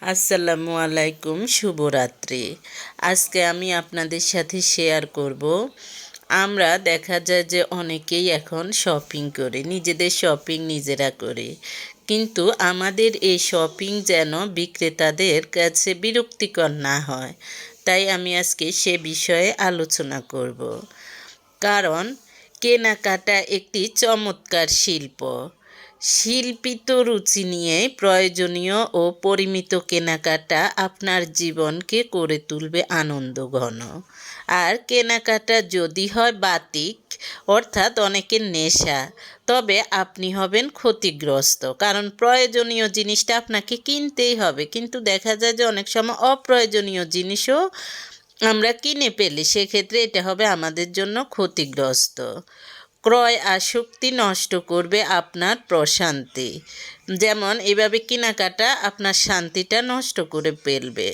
আসসালামু আলাইকুম, শুভরাত্রি। আজকে আমি আপনাদের সাথে শেয়ার করব, আমরা দেখা যায় যে অনেকেই এখন শপিং করি, নিজেদের শপিং নিজেরা করি, কিন্তু আমাদের এই শপিং যেন বিক্রেতাদের কাছে বিরক্তিকর না হয়। তাই আমি আজকে সে বিষয়ে আলোচনা করব। কারণ কেনাকাটা একটি চমৎকার শিল্প। শিল্পিত রুচি নিয়ে প্রয়োজনীয় ও পরিমিত কেনাকাটা আপনার জীবনকে করে তুলবে আনন্দঘন। আর কেনাকাটা যদি হয় বাতিক, অর্থাৎ অনেকের নেশা, তবে আপনি হবেন ক্ষতিগ্রস্ত। কারণ প্রয়োজনীয় জিনিসটা আপনাকে কিনতেই হবে, কিন্তু দেখা যায় যে অনেক সময় অপ্রয়োজনীয় জিনিসও আমরা কিনে ফেলি, সেক্ষেত্রে এটা হবে আমাদের জন্য ক্ষতিগ্রস্ত। ক্রয় আসক্তি নষ্ট করবে আপনার প্রশান্তি। যেমন এভাবে কেনাকাটা আপনার শান্তিটা নষ্ট করে ফেলবে।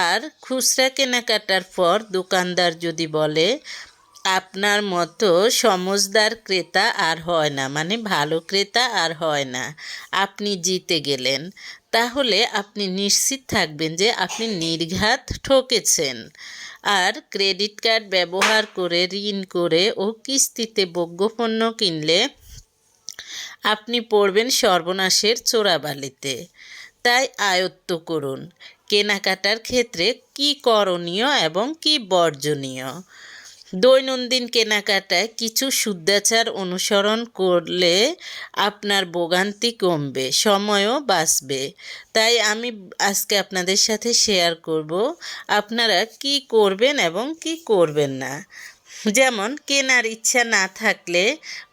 আর খুচরা কেনাকাটার পর দোকানদার যদি বলে আপনার মতো সমজদার ক্রেতা আর হয় না, মানে ভালো ক্রেতা আর হয় না, আপনি জিতে গেলেন, তাহলে আপনি নিশ্চিত থাকবেন যে আপনি নির্ঘাত ঠকেছেন। আর ক্রেডিট কার্ড ব্যবহার করে, ঋণ করে ও কিস্তিতে ভোগ্যপণ্য কিনলে আপনি পড়বেন সর্বনাশের চোরাবালিতে। তাই আয়ত্ত করুন কেনাকাটার ক্ষেত্রে কি করণীয় এবং কি বর্জনীয়। দৈনন্দিন কেনাকাটায় কিছু শুদ্ধাচার অনুসরণ করলে আপনার ভোগান্তি কমবে, সময়ও বাঁচবে। তাই আমি আজকে আপনাদের সাথে শেয়ার করব আপনারা কি করবেন এবং কি করবেন না। যেমন কেনার ইচ্ছা না থাকলে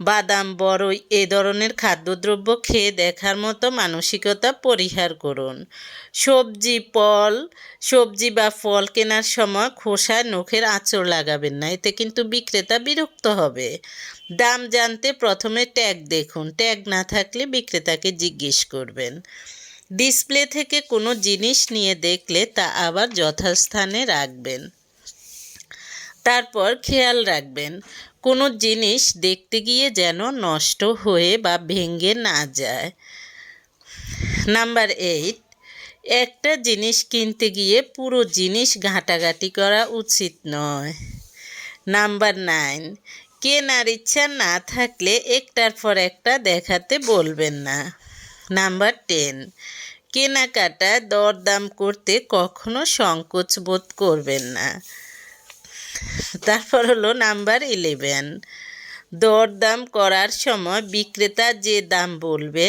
বাদাম, বড়ই এ ধরনের খাদ্যদ্রব্য খেয়ে দেখার মতো মানসিকতা পরিহার করুন। সবজি বা ফল কেনার সময় খোসায় নখের আঁচড় লাগাবেন না, এতে কিন্তু বিক্রেতা বিরক্ত হবে। দাম জানতে প্রথমে ট্যাগ দেখুন, ট্যাগ না থাকলে বিক্রেতাকে জিজ্ঞেস করবেন। ডিসপ্লে থেকে কোনো জিনিস নিয়ে দেখলে তা আবার যথাস্থানে রাখবেন। তারপর খেয়াল রাখবেন কোনো জিনিস দেখতে গিয়ে যেন নষ্ট হয়ে বা ভেঙে না যায়। নাম্বার 8, একটা জিনিস কিনতে গিয়ে পুরো জিনিস ঘাঁটাঘাঁটি করা উচিত নয়। নাম্বার 9, কেনার ইচ্ছা না থাকলে একটার পর একটা দেখাতে বলবেন না। নাম্বার 10, কেনাকাটায় দরদাম করতে কখনো সংকোচ বোধ করবেন না। তারপর হলো নাম্বার 11, দরদাম করার সময় বিক্রেতা যে দাম বলবে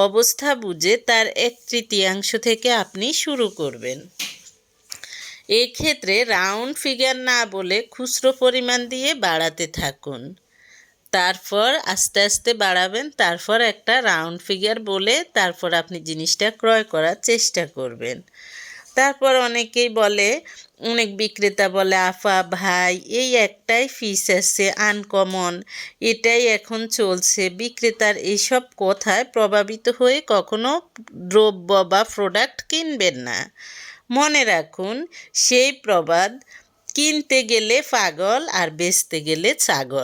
অবস্থা বুঝে তার 1/3 থেকে আপনি শুরু করবেন। এক্ষেত্রে রাউন্ড ফিগার না বলে খুচরো পরিমাণ দিয়ে বাড়াতে থাকুন। তারপর আস্তে আস্তে বাড়াবেন, তারপর একটা রাউন্ড ফিগার বলে তারপর আপনি জিনিসটা ক্রয় করার চেষ্টা করবেন। তারপর অনেক বিক্রেতা বলে আফা ভাই এই একটাই ফিস আছে আনকমন, এটাই এখন চলছে। বিক্রেতার এইসব কথায় প্রভাবিত হয়ে কখনো দ্রব্য বা প্রোডাক্ট কিনবেন না। মনে রাখুন সেই প্রবাদ, কিনতে গেলে পাগল আর বেচতে গেলে ছাগল।